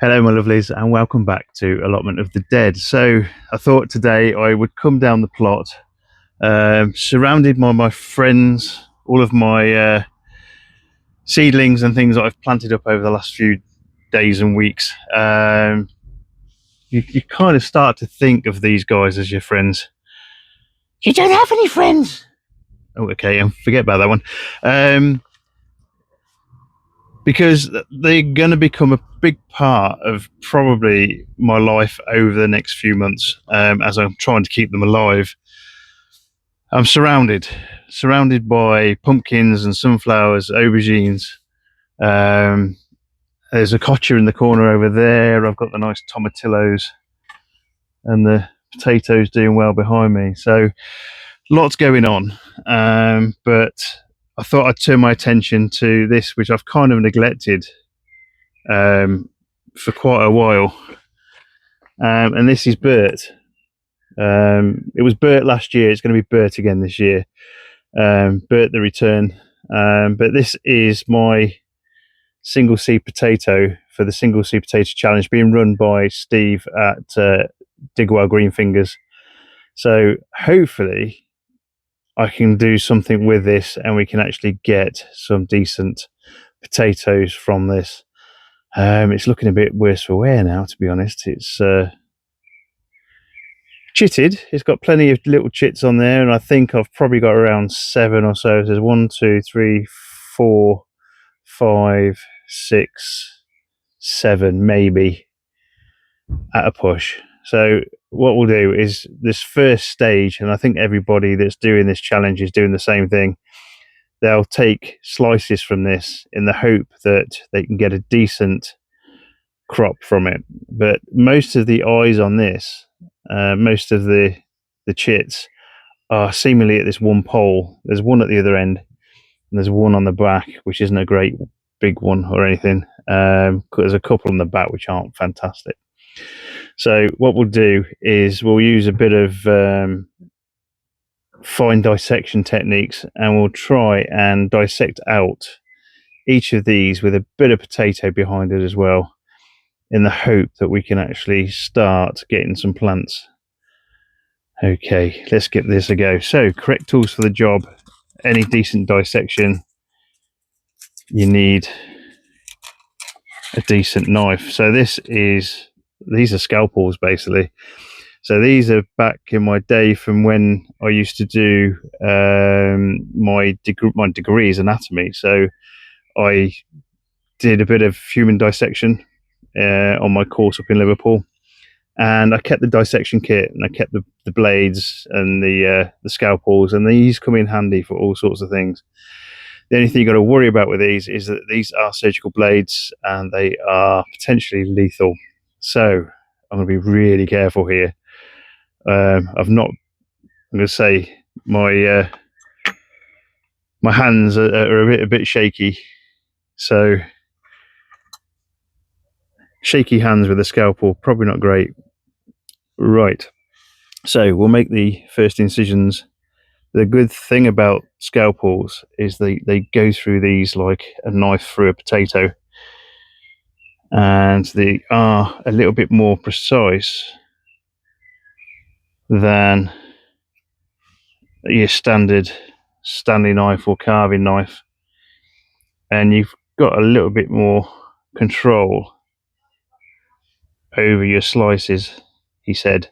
Hello, my lovelies, and welcome back to Allotment of the Dead. So I thought today I would come down the plot, surrounded by my friends, all of my seedlings and things that I've planted up over the last few days and weeks. You kind of start to think of these guys as your friends. You don't have any friends. Oh, okay, forget about that one. Because they're going to become a big part of probably my life over the next few months, as I'm trying to keep them alive. I'm surrounded by pumpkins and sunflowers, aubergines. There's a cotcha in the corner over there. I've got the nice tomatillos and the potatoes doing well behind me. So lots going on, but I thought I'd turn my attention to this, which I've kind of neglected for quite a while, and this is Bert. It was Bert last year. It's going to be Bert again this year. Bert the return. But this is my single seed potato for the single seed potato challenge, being run by Steve at Digwell Greenfingers. So hopefully I can do something with this and we can actually get some decent potatoes from this. It's looking a bit worse for wear now, to be honest. It's chitted. It's got plenty of little chits on there, and I think I've probably got around 7 or so. There's 1, 2, 3, 4, 5, 6, 7 maybe at a push. So what we'll do is this first stage, and I think everybody that's doing this challenge is doing the same thing. They'll take slices from this in the hope that they can get a decent crop from it. But most of the eyes on this, most of the chits are seemingly at this one pole. There's one at the other end, and there's one on the back, which isn't a great big one or anything. There's a couple on the back which aren't fantastic. So what we'll do is we'll use a bit of fine dissection techniques, and we'll try and dissect out each of these with a bit of potato behind it as well, in the hope that we can actually start getting some plants. Okay, let's give this a go. So, correct tools for the job. Any decent dissection, you need a decent knife. So these are scalpels basically. So these are back in my day from when I used to do my degree is anatomy. So I did a bit of human dissection on my course up in Liverpool, and I kept the dissection kit, and I kept the blades and the scalpels, and these come in handy for all sorts of things. The only thing you've got to worry about with these is that these are surgical blades and they are potentially lethal. So I'm going to be really careful here. I'm going to say my hands are a bit shaky. So shaky hands with a scalpel, probably not great. Right. So we'll make the first incisions. The good thing about scalpels is they go through these like a knife through a potato, and they are a little bit more precise than your standard Stanley knife or carving knife, and you've got a little bit more control over your slices, he said.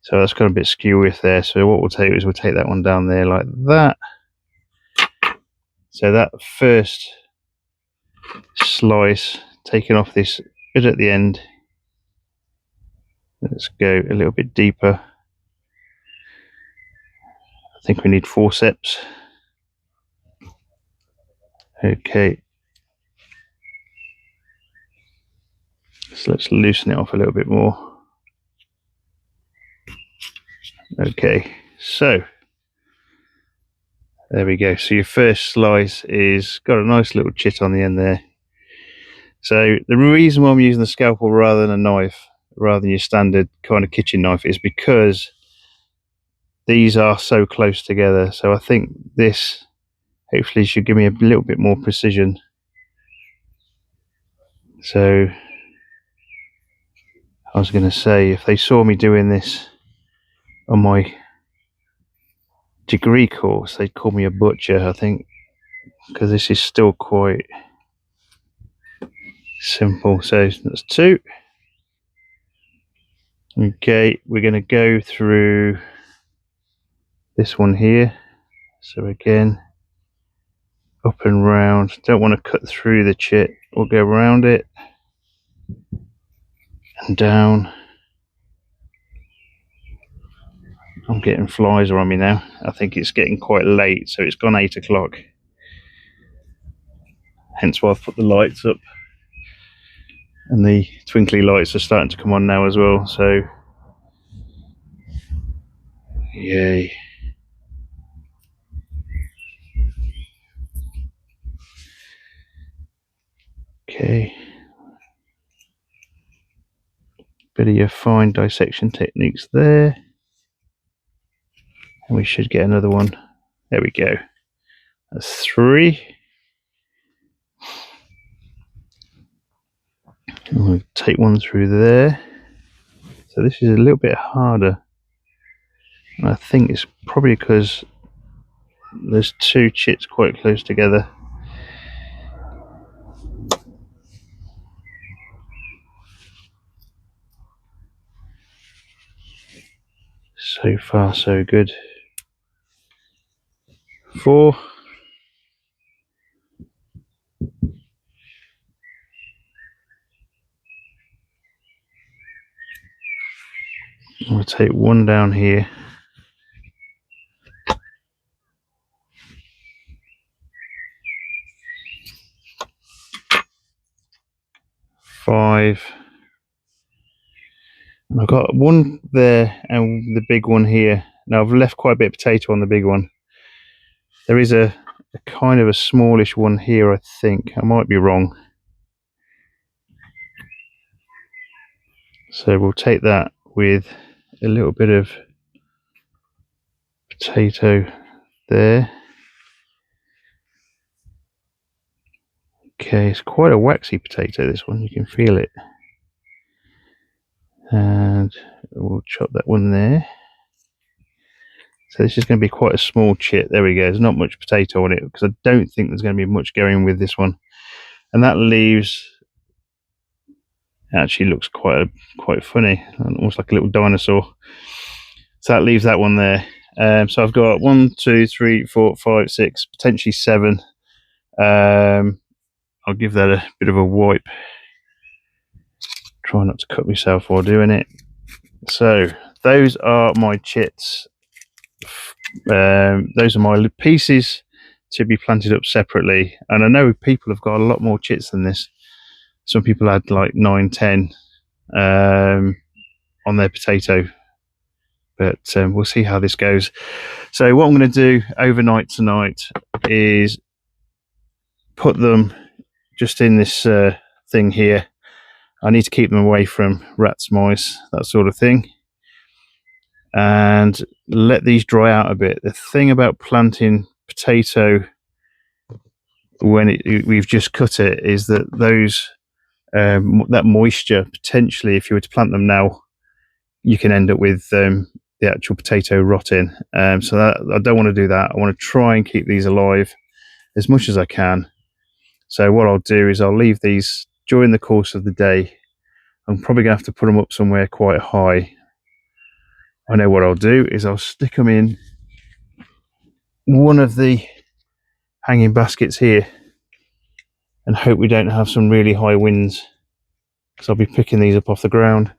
So that's got a bit skew with there. So what we'll take is we'll take that one down there like that. So that first slice, taking off this bit at the end. Let's go a little bit deeper. I think we need forceps. Okay. So let's loosen it off a little bit more. Okay, so there we go. So your first slice is got a nice little chit on the end there. So the reason why I'm using the scalpel rather than a knife, rather than your standard kind of kitchen knife, is because these are so close together. So I think this hopefully should give me a little bit more precision. So I was going to say, if they saw me doing this on my degree course, they'd call me a butcher, I think, because this is still quite simple. So that's 2. Okay, we're going to go through this one here. So again, up and round. Don't want to cut through the chit. We'll go around it and down. I'm getting flies on me now. I think it's getting quite late, so it's gone 8 o'clock. Hence why I've put the lights up. And the twinkly lights are starting to come on now as well, so yay. Okay. Bit of your fine dissection techniques there. And we should get another one. There we go. That's 3. And we'll take one through there. So this is a little bit harder. And I think it's probably because there's 2 chits quite close together. So far so good. 4. We'll take one down here. 5. And I've got one there and the big one here. Now I've left quite a bit of potato on the big one. There is a kind of a smallish one here, I think. I might be wrong. So we'll take that with a little bit of potato there. Okay, it's quite a waxy potato, this one, you can feel it. And we'll chop that one there. So this is going to be quite a small chit. There we go. There's not much potato on it because I don't think there's going to be much going with this one. And that leaves, actually looks quite funny, almost like a little dinosaur. So that leaves that one there. So I've got 1, 2, 3, 4, 5, 6, potentially 7. I'll give that a bit of a wipe. Try not to cut myself while doing it. So those are my chits. Those are my pieces to be planted up separately. And I know people have got a lot more chits than this. Some people had like 9, 10 on their potato. But we'll see how this goes. So what I'm going to do overnight tonight is put them just in this thing here. I need to keep them away from rats, mice, that sort of thing. And let these dry out a bit. The thing about planting potato when we've just cut it is that those that moisture, potentially if you were to plant them now, you can end up with the actual potato rotting. So that, I don't want to do that. I want to try and keep these alive as much as I can. So what I'll do is I'll leave these during the course of the day. I'm probably going to have to put them up somewhere quite high. I know what I'll do is I'll stick them in one of the hanging baskets here and hope we don't have some really high winds, because I'll be picking these up off the ground.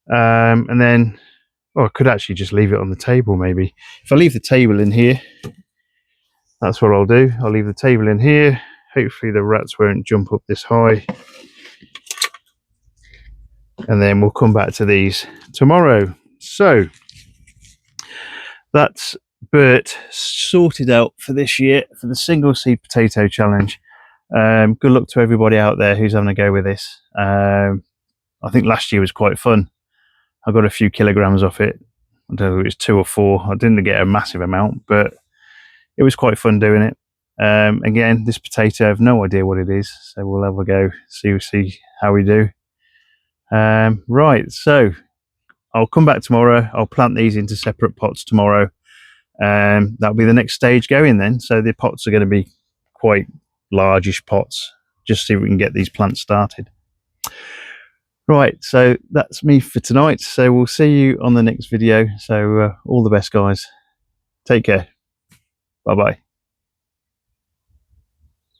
And then, I could actually just leave it on the table maybe. If I leave the table in here, that's what I'll do. I'll leave the table in here. Hopefully the rats won't jump up this high. And then we'll come back to these tomorrow. So that's Bert sorted out for this year for the single seed potato challenge. Good luck to everybody out there who's having a go with this. I think last year was quite fun. I got a few kilograms off it. I don't know if it was 2 or 4. I didn't get a massive amount, but it was quite fun doing it. Again, this potato, I have no idea what it is, so we'll have a go, see how we do. Right, so I'll come back tomorrow. I'll plant these into separate pots tomorrow. That'll be the next stage going then. So the pots are going to be quite largish pots, just see if we can get these plants started. Right, so that's me for tonight. So we'll see you on the next video. So all the best, guys. Take care. Bye bye.